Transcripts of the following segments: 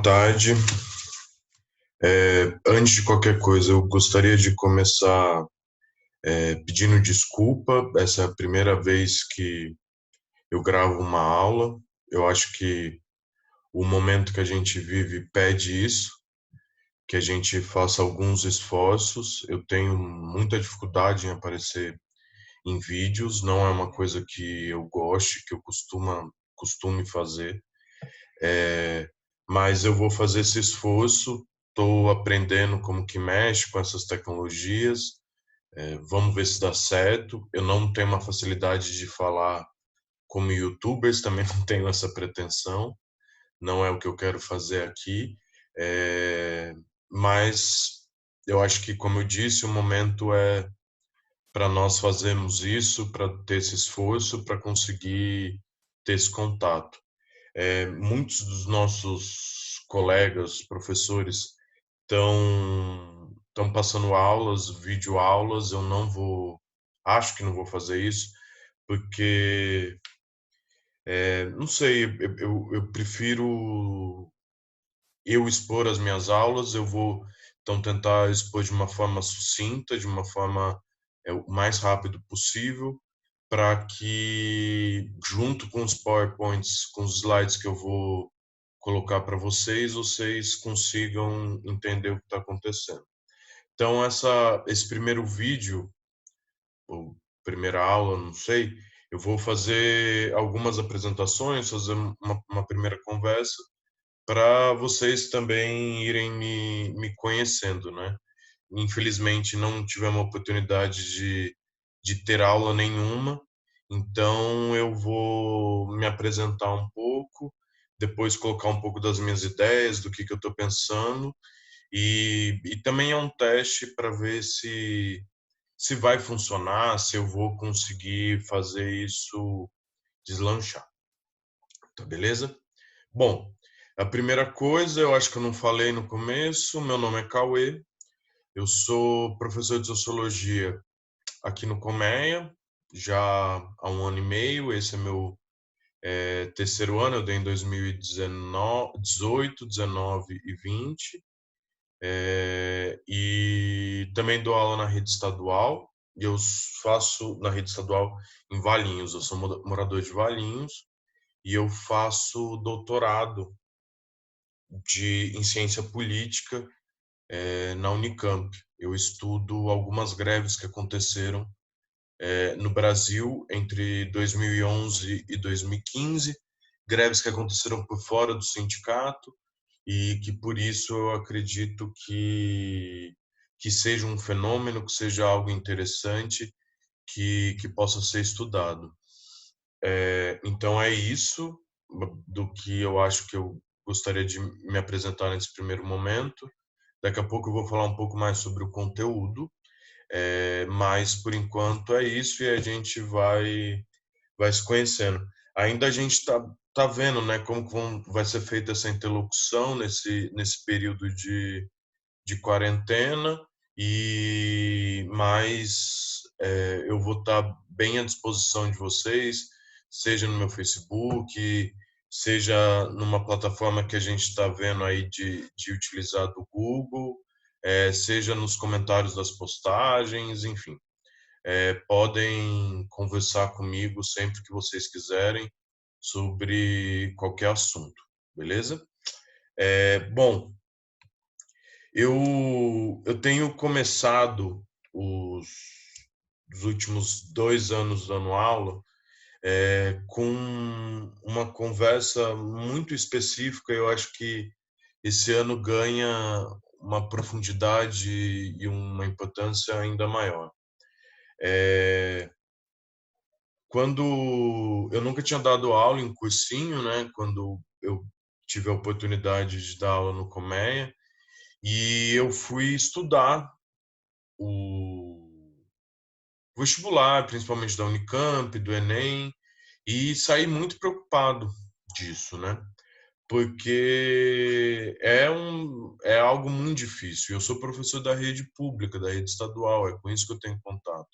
Boa tarde. Antes de qualquer coisa, eu gostaria de começar pedindo desculpa. Essa é a primeira vez que eu gravo uma aula. Eu acho que o momento que a gente vive pede isso, que a gente faça alguns esforços. Eu tenho muita dificuldade em aparecer em vídeos, não é uma coisa que eu goste, que eu costume fazer. Mas eu vou fazer esse esforço. Estou aprendendo como que mexe com essas tecnologias. Vamos ver se dá certo. Eu não tenho uma facilidade de falar como YouTubers, também não tenho essa pretensão. Não é o que eu quero fazer aqui. É, mas eu acho que, como eu disse, o momento é para nós fazermos isso, para ter esse esforço, para conseguir ter esse contato. Muitos dos nossos colegas, professores, estão passando aulas, videoaulas. Eu não vou, acho que não vou fazer isso, porque, não sei, eu prefiro eu expor as minhas aulas. Eu vou, então, tentar expor de uma forma sucinta, de uma forma o mais rápido possível, para que, junto com os PowerPoints, com os slides que eu vou colocar para vocês, vocês consigam entender o que está acontecendo. Então, esse primeiro vídeo, ou primeira aula, não sei, eu vou fazer algumas apresentações, fazer uma primeira conversa, para vocês também irem me conhecendo, né? Infelizmente, não tivemos a oportunidade de ter aula nenhuma, então eu vou me apresentar um pouco, depois colocar um pouco das minhas ideias, do que eu estou pensando, e também é um teste para ver se vai funcionar, se eu vou conseguir fazer isso deslanchar. Tá beleza? Bom, a primeira coisa, eu acho que eu não falei no começo, meu nome é Cauê, eu sou professor de sociologia aqui no Colmeia, já há 1 ano e meio. Esse é meu terceiro ano. Eu dei em 2019, 18, 19 e 20. E também dou aula na rede estadual, e eu faço na rede estadual em Valinhos. Eu sou morador de Valinhos, e eu faço doutorado em ciência política na Unicamp. Eu estudo algumas greves que aconteceram no Brasil entre 2011 e 2015, greves que aconteceram por fora do sindicato, e que por isso eu acredito que seja um fenômeno, que seja algo interessante, que possa ser estudado. Então é isso do que eu acho que eu gostaria de me apresentar nesse primeiro momento. Daqui a pouco eu vou falar um pouco mais sobre o conteúdo, mas por enquanto é isso, e a gente vai se conhecendo. Ainda a gente tá vendo, né, como vai ser feita essa interlocução nesse período de quarentena, e mais eu vou estar bem à disposição de vocês, seja no meu Facebook, seja numa plataforma que a gente está vendo aí de utilizar do Google, seja nos comentários das postagens, enfim. Podem conversar comigo sempre que vocês quiserem sobre qualquer assunto, beleza? Bom, eu tenho começado os últimos 2 anos dando aula com uma conversa muito específica. Eu acho que esse ano ganha uma profundidade e uma importância ainda maior. Quando eu nunca tinha dado aula em cursinho, né? Quando eu tive a oportunidade de dar aula no Colmeia, e eu fui estudar o vestibular, principalmente da Unicamp, do Enem, e saí muito preocupado disso, né? Porque é algo muito difícil. Eu sou professor da rede pública, da rede estadual, é com isso que eu tenho contato.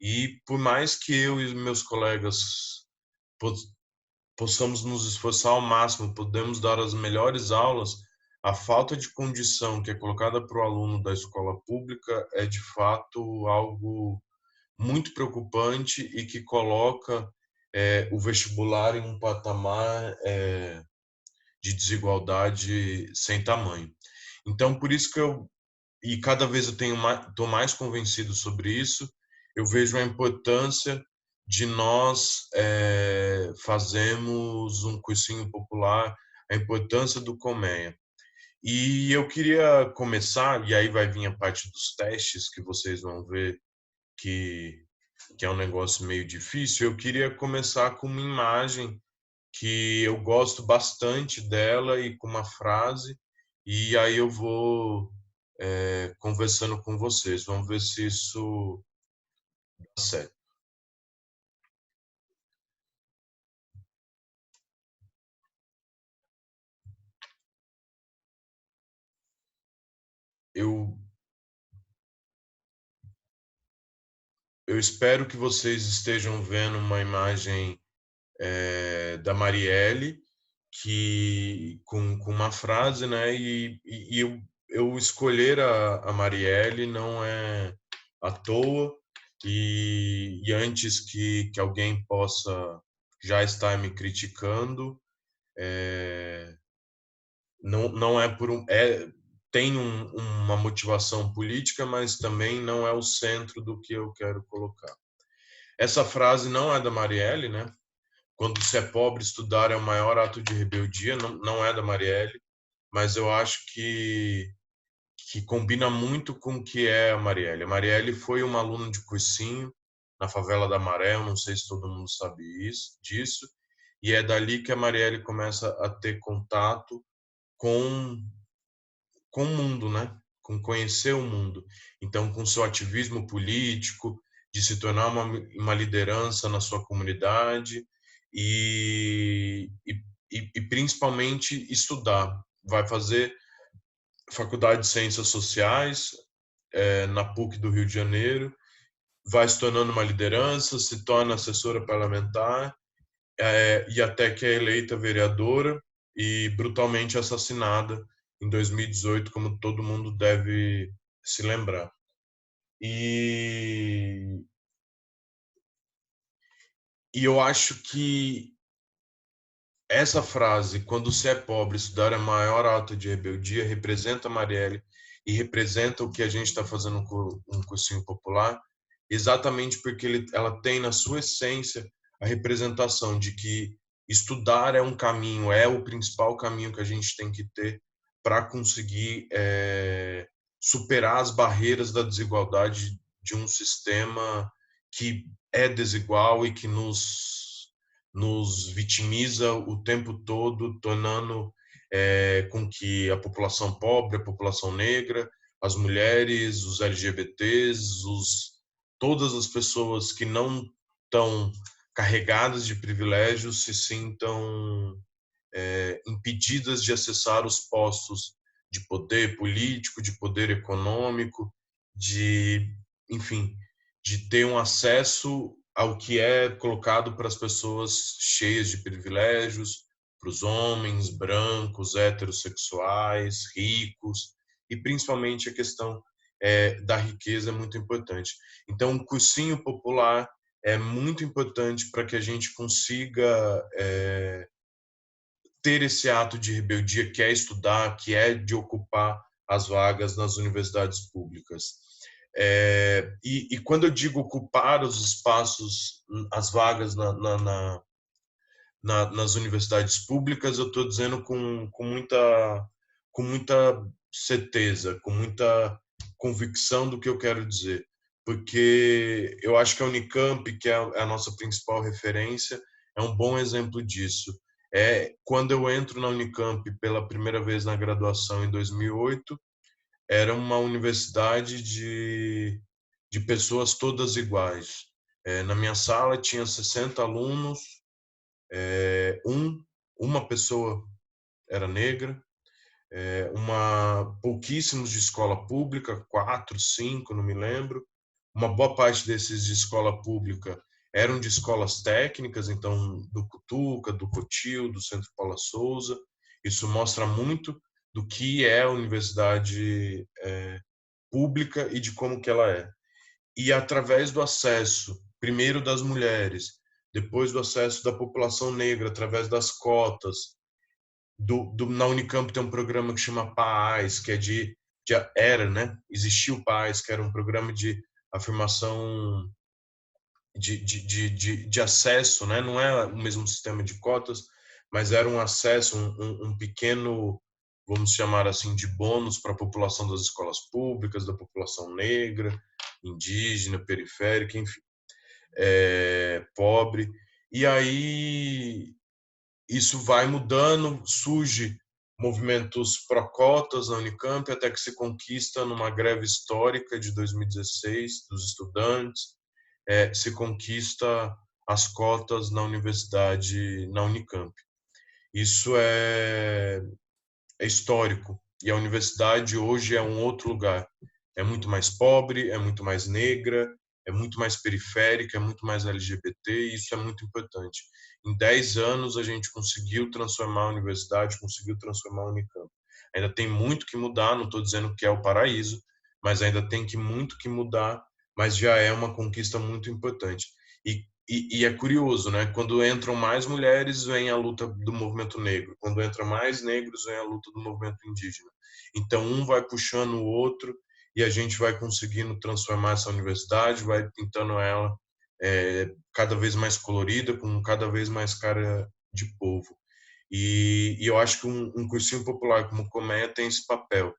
E por mais que eu e meus colegas possamos nos esforçar ao máximo, podemos dar as melhores aulas, a falta de condição que é colocada para o aluno da escola pública é, de fato, algo muito preocupante e que coloca o vestibular em um patamar de desigualdade sem tamanho. Então, por isso que e cada vez eu estou mais convencido sobre isso, eu vejo a importância de nós fazermos um cursinho popular, a importância do Colmeia. E eu queria começar, e aí vai vir a parte dos testes, que vocês vão ver que, que é um negócio meio difícil. Eu queria começar com uma imagem que eu gosto bastante dela e com uma frase, e aí eu vou conversando com vocês. Vamos ver se isso dá certo. Eu, eu espero que vocês estejam vendo uma imagem da Marielle, que com uma frase, né? E eu escolher a Marielle não é à toa, e antes que alguém possa já estar me criticando, não é por tem uma motivação política, mas também não é o centro do que eu quero colocar. Essa frase não é da Marielle, né? Quando se é pobre, estudar é o maior ato de rebeldia, não é da Marielle, mas eu acho que combina muito com o que é a Marielle. A Marielle foi uma aluna de cursinho na favela da Maré, eu não sei se todo mundo sabe disso, e é dali que a Marielle começa a ter contato com o mundo, né? Com conhecer o mundo. Então, com seu ativismo político, de se tornar uma liderança na sua comunidade e principalmente estudar. Vai fazer faculdade de Ciências Sociais na PUC do Rio de Janeiro, vai se tornando uma liderança, se torna assessora parlamentar e até que é eleita vereadora e brutalmente assassinada em 2018, como todo mundo deve se lembrar. E, e eu acho que essa frase, quando se é pobre, estudar é a maior ato de rebeldia, representa a Marielle e representa o que a gente está fazendo com um cursinho popular, exatamente porque ela tem na sua essência a representação de que estudar é um caminho, é o principal caminho que a gente tem que ter para conseguir superar as barreiras da desigualdade de um sistema que é desigual e que nos vitimiza o tempo todo, tornando com que a população pobre, a população negra, as mulheres, os LGBTs, todas as pessoas que não estão carregadas de privilégios se sintam impedidas de acessar os postos de poder político, de poder econômico, enfim, de ter um acesso ao que é colocado para as pessoas cheias de privilégios, para os homens brancos, heterossexuais, ricos, e principalmente a questão da riqueza é muito importante. Então, o cursinho popular é muito importante para que a gente consiga ter esse ato de rebeldia que é estudar, que é de ocupar as vagas nas universidades públicas. E quando eu digo ocupar os espaços, as vagas nas universidades públicas, eu estou dizendo com muita certeza, com muita convicção do que eu quero dizer. Porque eu acho que a Unicamp, que é a nossa principal referência, é um bom exemplo disso. Quando eu entro na Unicamp pela primeira vez na graduação em 2008, era uma universidade de pessoas todas iguais. Na minha sala tinha 60 alunos, uma pessoa era negra, pouquíssimos de escola pública, 4, 5, não me lembro. Uma boa parte desses de escola pública eram de escolas técnicas, então do Cutuca, do Cotil, do Centro Paula Souza. Isso mostra muito do que é a universidade pública e de como que ela é. E através do acesso, primeiro das mulheres, depois do acesso da população negra, através das cotas, na Unicamp tem um programa que chama PAAS, que é era, né? Existiu o PAAS, que era um programa de afirmação de acesso, né? Não é o mesmo sistema de cotas, mas era um acesso, um pequeno, vamos chamar assim, de bônus para a população das escolas públicas, da população negra, indígena, periférica, enfim, pobre. E aí isso vai mudando, surge movimentos pró-cotas na Unicamp, até que se conquista numa greve histórica de 2016 dos estudantes, se conquista as cotas na universidade, na Unicamp. Isso é histórico. E a universidade hoje é um outro lugar. É muito mais pobre, é muito mais negra, é muito mais periférica, é muito mais LGBT, e isso é muito importante. Em 10 anos, a gente conseguiu transformar a universidade, conseguiu transformar a Unicamp. Ainda tem muito que mudar, não estou dizendo que é o paraíso, mas ainda tem muito que mudar, mas já é uma conquista muito importante. E é curioso, né? Quando entram mais mulheres, vem a luta do movimento negro. Quando entram mais negros, vem a luta do movimento indígena. Então, um vai puxando o outro e a gente vai conseguindo transformar essa universidade, vai pintando ela cada vez mais colorida, com cada vez mais cara de povo. E eu acho que um cursinho popular como o Colmeia tem esse papel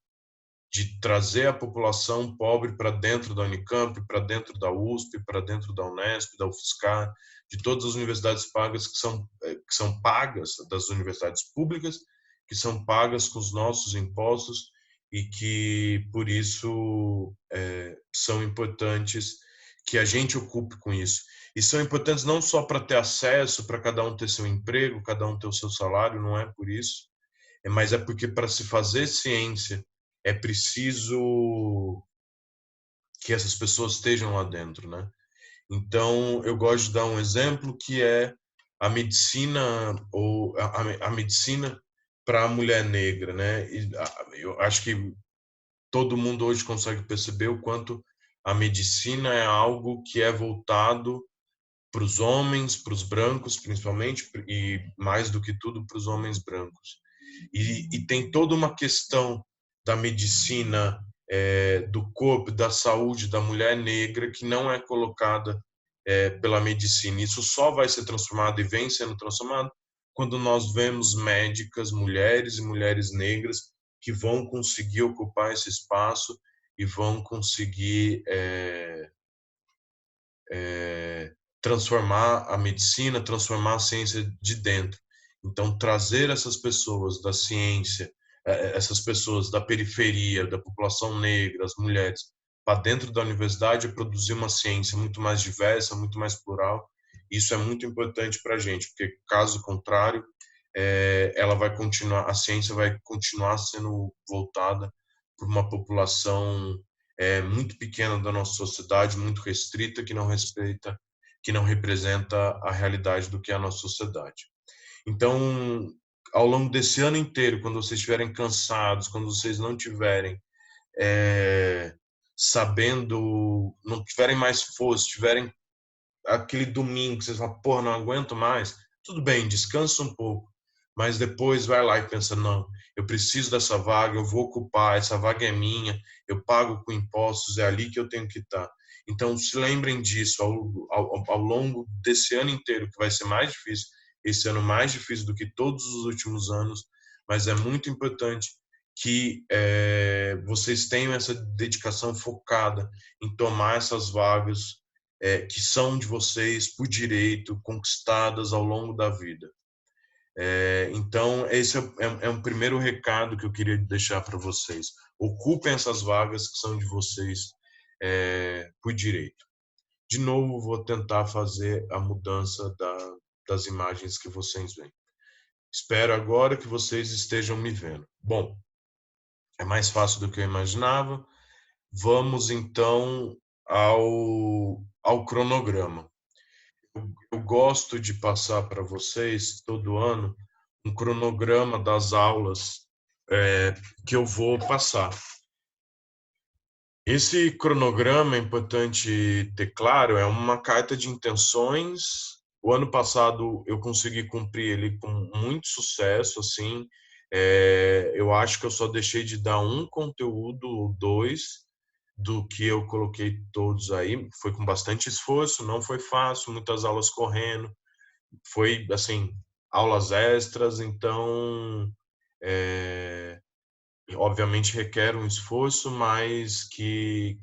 de trazer a população pobre para dentro da Unicamp, para dentro da USP, para dentro da Unesp, da UFSCar, de todas as universidades pagas que são pagas, das universidades públicas, que são pagas com os nossos impostos e que, por isso, são importantes que a gente ocupe com isso. E são importantes não só para ter acesso, para cada um ter seu emprego, cada um ter o seu salário, não é por isso, mas é porque para se fazer ciência é preciso que essas pessoas estejam lá dentro, né? Então, eu gosto de dar um exemplo que é a medicina ou a medicina para a mulher negra, né? E eu acho que todo mundo hoje consegue perceber o quanto a medicina é algo que é voltado para os homens, para os brancos principalmente, e mais do que tudo para os homens brancos. E tem toda uma questão da medicina, do corpo, da saúde da mulher negra que não é colocada pela medicina. Isso só vai ser transformado e vem sendo transformado quando nós vemos médicas, mulheres e mulheres negras que vão conseguir ocupar esse espaço e vão conseguir transformar a medicina, transformar a ciência de dentro. Então, trazer essas pessoas da ciência, essas pessoas da periferia, da população negra, as mulheres, para dentro da universidade, é produzir uma ciência muito mais diversa, muito mais plural. Isso é muito importante para a gente, porque caso contrário, ela vai continuar, a ciência vai continuar sendo voltada para uma população muito pequena da nossa sociedade, muito restrita, que não representa a realidade do que é a nossa sociedade. Então, ao longo desse ano inteiro, quando vocês estiverem cansados, quando vocês não tiverem sabendo, não tiverem mais força, tiverem aquele domingo que vocês falam, porra, não aguento mais, tudo bem, descansa um pouco, mas depois vai lá e pensa, não, eu preciso dessa vaga, eu vou ocupar, essa vaga é minha, eu pago com impostos, é ali que eu tenho que estar. Então, se lembrem disso ao longo desse ano inteiro, que vai ser mais difícil, esse ano mais difícil do que todos os últimos anos, mas é muito importante que vocês tenham essa dedicação focada em tomar essas vagas que são de vocês por direito, conquistadas ao longo da vida. Então, esse é um primeiro recado que eu queria deixar para vocês. Ocupem essas vagas que são de vocês por direito. De novo, vou tentar fazer a mudança das imagens que vocês veem. Espero agora que vocês estejam me vendo. Bom, é mais fácil do que eu imaginava. Vamos então ao cronograma. Eu gosto de passar para vocês todo ano um cronograma das aulas que eu vou passar. Esse cronograma é importante ter claro, é uma carta de intenções. O ano passado eu consegui cumprir ele com muito sucesso, assim. Eu acho que eu só deixei de dar um conteúdo ou dois do que eu coloquei todos aí. Foi com bastante esforço, não foi fácil, muitas aulas correndo. Foi, assim, aulas extras, então é, obviamente requer um esforço, mas que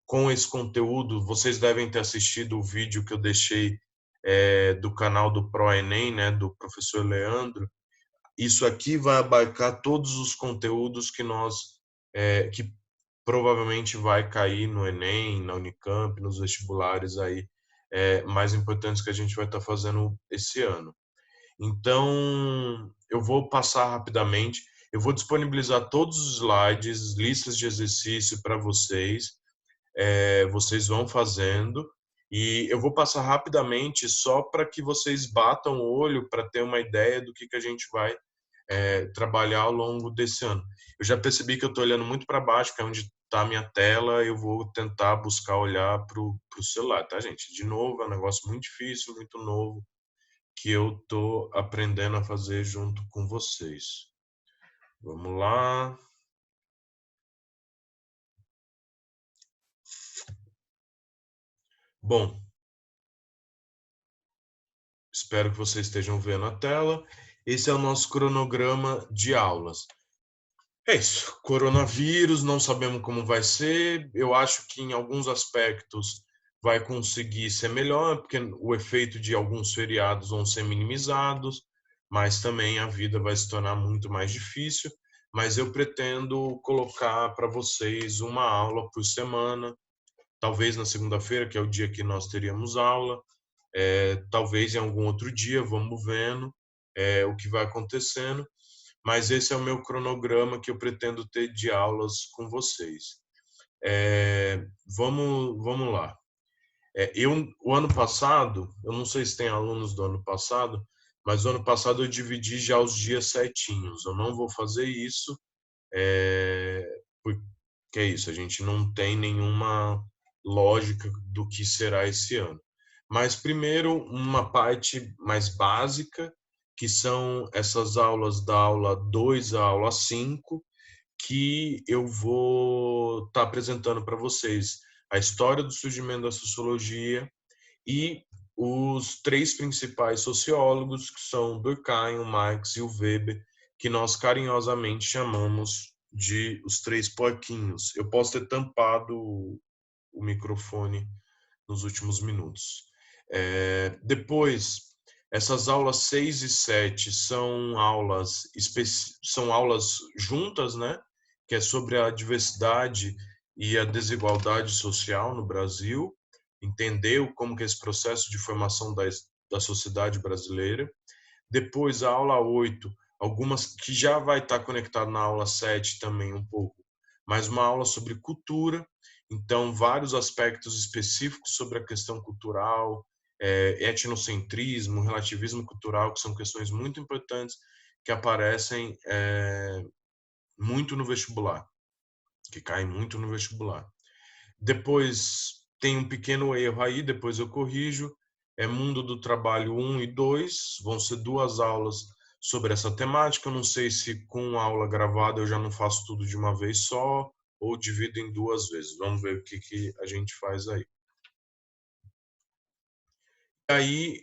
com esse conteúdo, vocês devem ter assistido o vídeo que eu deixei do canal do ProEnem, né, do professor Leandro. Isso aqui vai abarcar todos os conteúdos que que provavelmente vai cair no Enem, na Unicamp, nos vestibulares aí mais importantes que a gente vai estar fazendo esse ano. Então, eu vou passar rapidamente. Eu vou disponibilizar todos os slides, listas de exercício para vocês. Vocês vão fazendo. E eu vou passar rapidamente só para que vocês batam o olho para ter uma ideia do que a gente vai trabalhar ao longo desse ano. Eu já percebi que eu estou olhando muito para baixo, que é onde está a minha tela. Eu vou tentar buscar olhar para o celular, tá, gente? De novo, é um negócio muito difícil, muito novo que eu tô aprendendo a fazer junto com vocês. Vamos lá. Bom, espero que vocês estejam vendo a tela. Esse é o nosso cronograma de aulas. É isso. Coronavírus, não sabemos como vai ser. Eu acho que em alguns aspectos vai conseguir ser melhor, porque o efeito de alguns feriados vão ser minimizados, mas também a vida vai se tornar muito mais difícil. Mas eu pretendo colocar para vocês uma aula por semana, talvez na segunda-feira, que é o dia que nós teríamos aula, talvez em algum outro dia, vamos vendo o que vai acontecendo, mas esse é o meu cronograma que eu pretendo ter de aulas com vocês. Vamos lá. O ano passado, eu não sei se tem alunos do ano passado, mas o ano passado eu dividi já os dias certinhos. Eu não vou fazer isso, porque é isso, a gente não tem nenhuma lógica do que será esse ano. Mas primeiro, uma parte mais básica, que são essas aulas da aula 2 à aula 5, que eu vou estar apresentando para vocês a história do surgimento da sociologia e os três principais sociólogos, que são Durkheim, o Marx e o Weber, que nós carinhosamente chamamos de os três porquinhos. Eu posso ter tampado o microfone nos últimos minutos. Depois, essas aulas 6 e 7 são aulas juntas, né? Que é sobre a diversidade e a desigualdade social no Brasil, entender como que é esse processo de formação da sociedade brasileira. Depois, a aula 8, algumas que já vai estar conectado na aula 7 também um pouco, mas uma aula sobre cultura, então vários aspectos específicos sobre a questão cultural, etnocentrismo, relativismo cultural, que são questões muito importantes que aparecem muito no vestibular, que caem muito no vestibular. Depois tem um pequeno erro aí, depois eu corrijo. Mundo do Trabalho 1 e 2, vão ser duas aulas sobre essa temática. Eu não sei se com aula gravada eu já não faço tudo de uma vez só ou divido em duas vezes. Vamos ver o que a gente faz aí. E aí,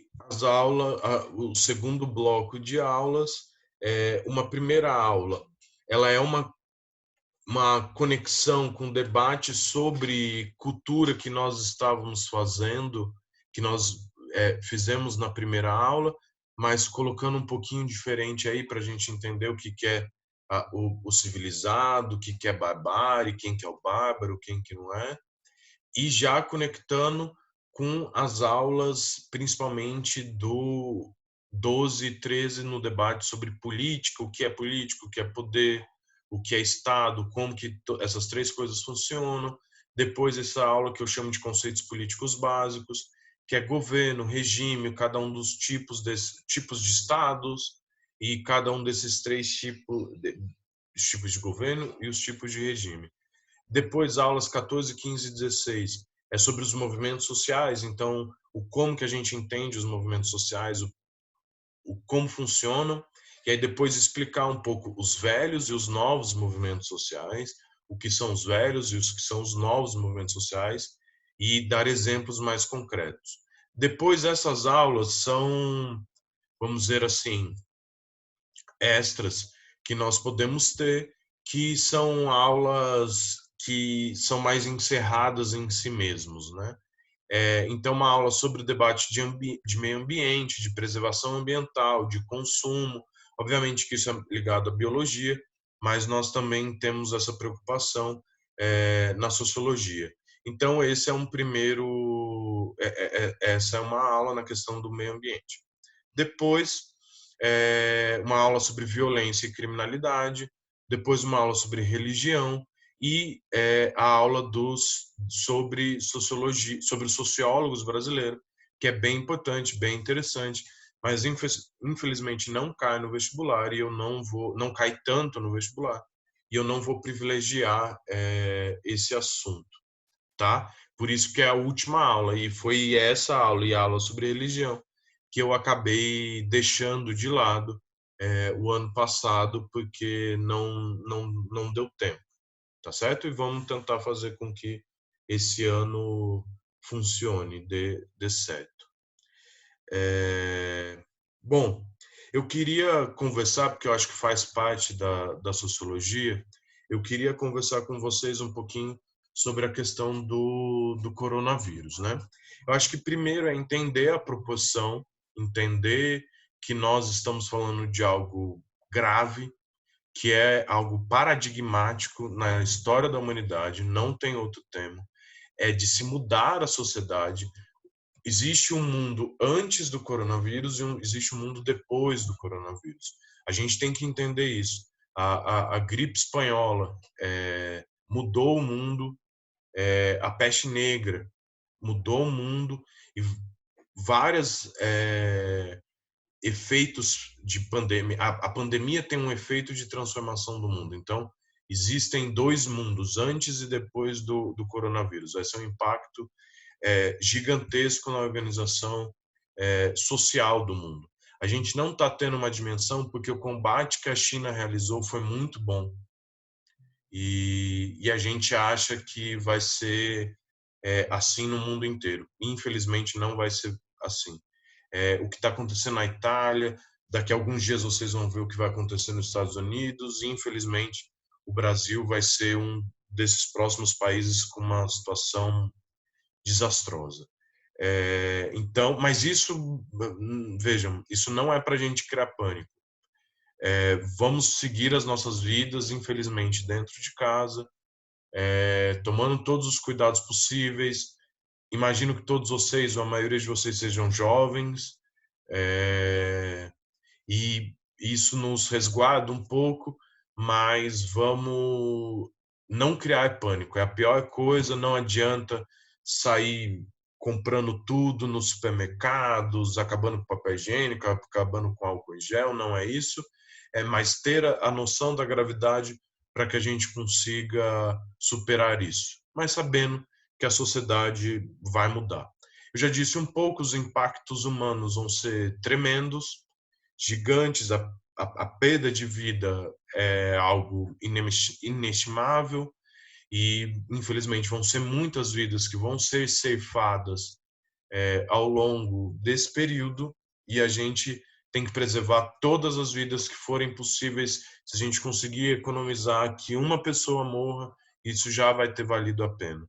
o segundo bloco de aulas, uma primeira aula, ela é uma conexão com o debate sobre cultura que nós estávamos fazendo, que nós fizemos na primeira aula, mas colocando um pouquinho diferente aí para a gente entender o que é o civilizado, o que é barbárie, quem que é o bárbaro, quem que não é, e já conectando com as aulas, principalmente do 12 e 13 no debate sobre política, o que é poder, o que é Estado, como que essas três coisas funcionam. Depois essa aula que eu chamo de conceitos políticos básicos, que é governo, regime, cada um dos tipos de estados, e cada um desses três tipos os tipos de governo e os tipos de regime. Depois, aulas 14, 15 e 16 é sobre os movimentos sociais, então, o como que a gente entende os movimentos sociais, o como funcionam, e aí depois explicar um pouco os velhos e os novos movimentos sociais, o que são os velhos e os que são os novos movimentos sociais, e dar exemplos mais concretos. Depois, essas aulas são, vamos dizer assim, extras que nós podemos ter, que são aulas que são mais encerradas em si mesmos, né? Então, uma aula sobre o debate de meio ambiente, de preservação ambiental, de consumo. Obviamente que isso é ligado à biologia, mas nós também temos essa preocupação na sociologia. Então, esse é um primeiro, essa é uma aula na questão do meio ambiente. Depois, uma aula sobre violência e criminalidade, depois uma aula sobre religião e a aula sobre sociologia, sobre os sociólogos brasileiros, que é bem importante, bem interessante, mas infelizmente não cai no vestibular e eu não cai tanto no vestibular e eu não vou privilegiar esse assunto, tá? Por isso que é a última aula e foi essa aula e a aula sobre religião que eu acabei deixando de lado o ano passado porque não deu tempo, tá certo? E vamos tentar fazer com que esse ano funcione, dê certo. Bom, eu queria conversar, porque eu acho que faz parte da sociologia, eu queria conversar com vocês um pouquinho sobre a questão do coronavírus, né? Eu acho que primeiro é entender a proporção, entender que nós estamos falando de algo grave, que é algo paradigmático na história da humanidade, não tem outro termo, é de se mudar a sociedade. Existe um mundo antes do coronavírus e existe um mundo depois do coronavírus. A gente tem que entender isso. A gripe espanhola mudou o mundo, a peste negra mudou o mundo e vários efeitos de pandemia. A pandemia tem um efeito de transformação do mundo. Então, existem dois mundos, antes e depois do coronavírus. Vai ser um impacto gigantesco na organização social do mundo. A gente não está tendo uma dimensão porque o combate que a China realizou foi muito bom. E a gente acha que vai ser assim no mundo inteiro. Infelizmente, não vai ser assim. O que está acontecendo na Itália, daqui a alguns dias vocês vão ver o que vai acontecer nos Estados Unidos, e infelizmente o Brasil vai ser um desses próximos países com uma situação desastrosa. Então, mas isso, vejam, isso não é para a gente criar pânico. Vamos seguir as nossas vidas, infelizmente, dentro de casa, tomando todos os cuidados possíveis. Imagino que todos vocês, ou a maioria de vocês, sejam jovens, e isso nos resguarda um pouco, mas vamos não criar pânico. É a pior coisa, não adianta sair comprando tudo nos supermercados, acabando com papel higiênico, acabando com álcool em gel, não é isso. É mais ter a noção da gravidade para que a gente consiga superar isso, mas sabendo que a sociedade vai mudar. Eu já disse um pouco, os impactos humanos vão ser tremendos, gigantes, a perda de vida é algo inestimável e, infelizmente, vão ser muitas vidas que vão ser ceifadas ao longo desse período e a gente tem que preservar todas as vidas que forem possíveis. Se a gente conseguir economizar que uma pessoa morra, isso já vai ter valido a pena.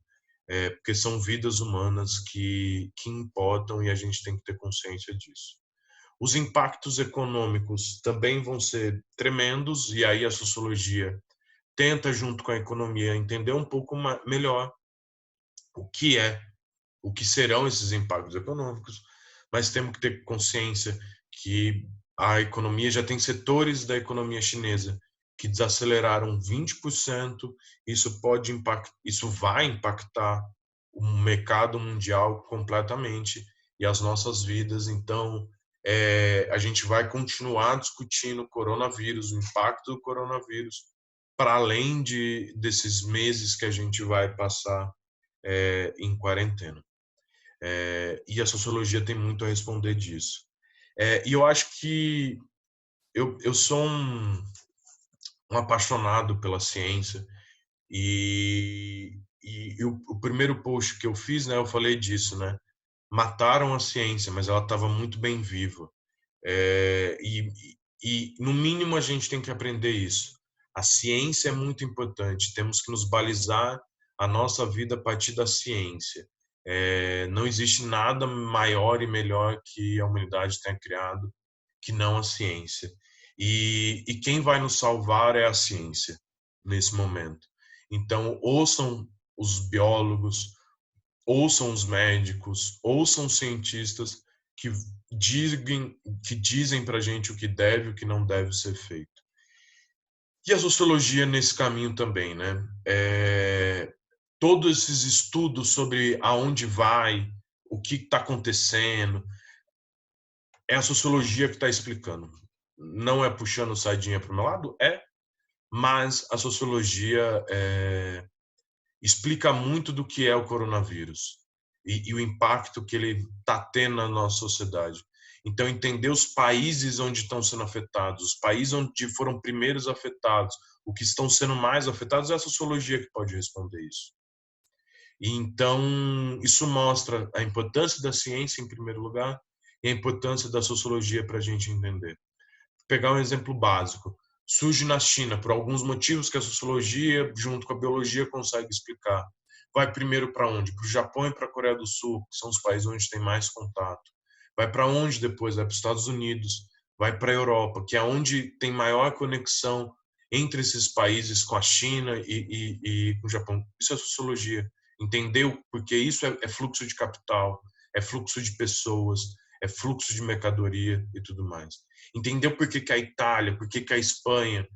Porque são vidas humanas que importam e a gente tem que ter consciência disso. Os impactos econômicos também vão ser tremendos, e aí a sociologia tenta, junto com a economia, entender um pouco melhor o que serão esses impactos econômicos, mas temos que ter consciência que a economia já tem setores da economia chinesa que desaceleraram 20%, isso vai impactar o mercado mundial completamente e as nossas vidas. Então, a gente vai continuar discutindo o coronavírus, o impacto do coronavírus, para além desses meses que a gente vai passar em quarentena. E a sociologia tem muito a responder disso. E eu acho que eu sou um apaixonado pela ciência e o primeiro post que eu fiz, né, eu falei disso, né? Mataram a ciência, mas ela estava muito bem viva. É, e, no mínimo, a gente tem que aprender isso. A ciência é muito importante, temos que nos balizar a nossa vida a partir da ciência. Não existe nada maior e melhor que a humanidade tenha criado que não a ciência. E quem vai nos salvar é a ciência, nesse momento. Então, ouçam os biólogos, ouçam os médicos, ouçam os cientistas que dizem para a gente o que deve e o que não deve ser feito. E a sociologia nesse caminho também, né? Todos esses estudos sobre aonde vai, o que está acontecendo, é a sociologia que está explicando. Não é puxando sardinha para o meu lado? Mas a sociologia explica muito do que é o coronavírus e o impacto que ele está tendo na nossa sociedade. Então, entender os países onde estão sendo afetados, os países onde foram primeiros afetados, o que estão sendo mais afetados, é a sociologia que pode responder isso. E então, isso mostra a importância da ciência, em primeiro lugar, e a importância da sociologia para a gente entender. Vou pegar um exemplo básico. Surge na China, por alguns motivos que a sociologia, junto com a biologia, consegue explicar. Vai primeiro para onde? Para o Japão e para a Coreia do Sul, que são os países onde tem mais contato. Vai para onde depois? Vai para os Estados Unidos, vai para a Europa, que é onde tem maior conexão entre esses países com a China e com o Japão. Isso é sociologia. Entendeu? Porque isso é fluxo de capital, é fluxo de pessoas, é fluxo de mercadoria e tudo mais. Entendeu por que a Itália, por que a Espanha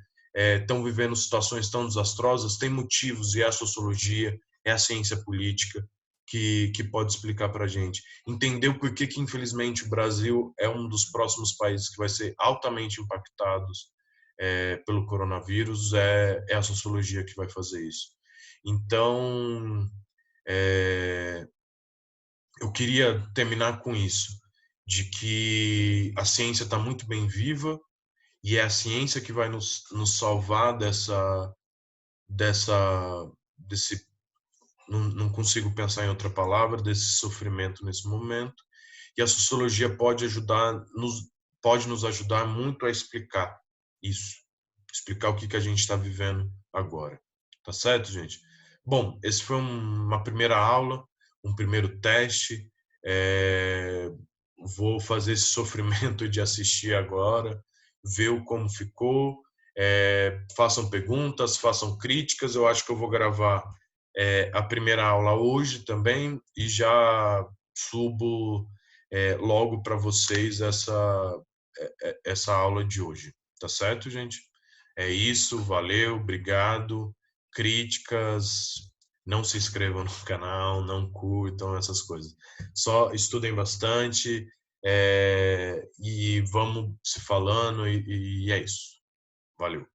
estão vivendo situações tão desastrosas? Tem motivos, e é a sociologia, é a ciência política que pode explicar para a gente. Entendeu por que infelizmente, o Brasil é um dos próximos países que vai ser altamente impactados pelo coronavírus? É a sociologia que vai fazer isso. Então, eu queria terminar com isso, de que a ciência está muito bem viva e é a ciência que vai nos salvar desse, não consigo pensar em outra palavra, desse sofrimento nesse momento. E a sociologia pode nos ajudar muito a explicar isso, explicar o que a gente está vivendo agora. Tá certo, gente? Bom, esse foi uma primeira aula, um primeiro teste. Vou fazer esse sofrimento de assistir agora, ver como ficou. Façam perguntas, façam críticas. Eu acho que eu vou gravar a primeira aula hoje também e já subo logo para vocês essa aula de hoje. Tá certo, gente? É isso, valeu, obrigado. Críticas, não se inscrevam no canal, não curtam essas coisas. Só estudem bastante e vamos se falando e é isso. Valeu.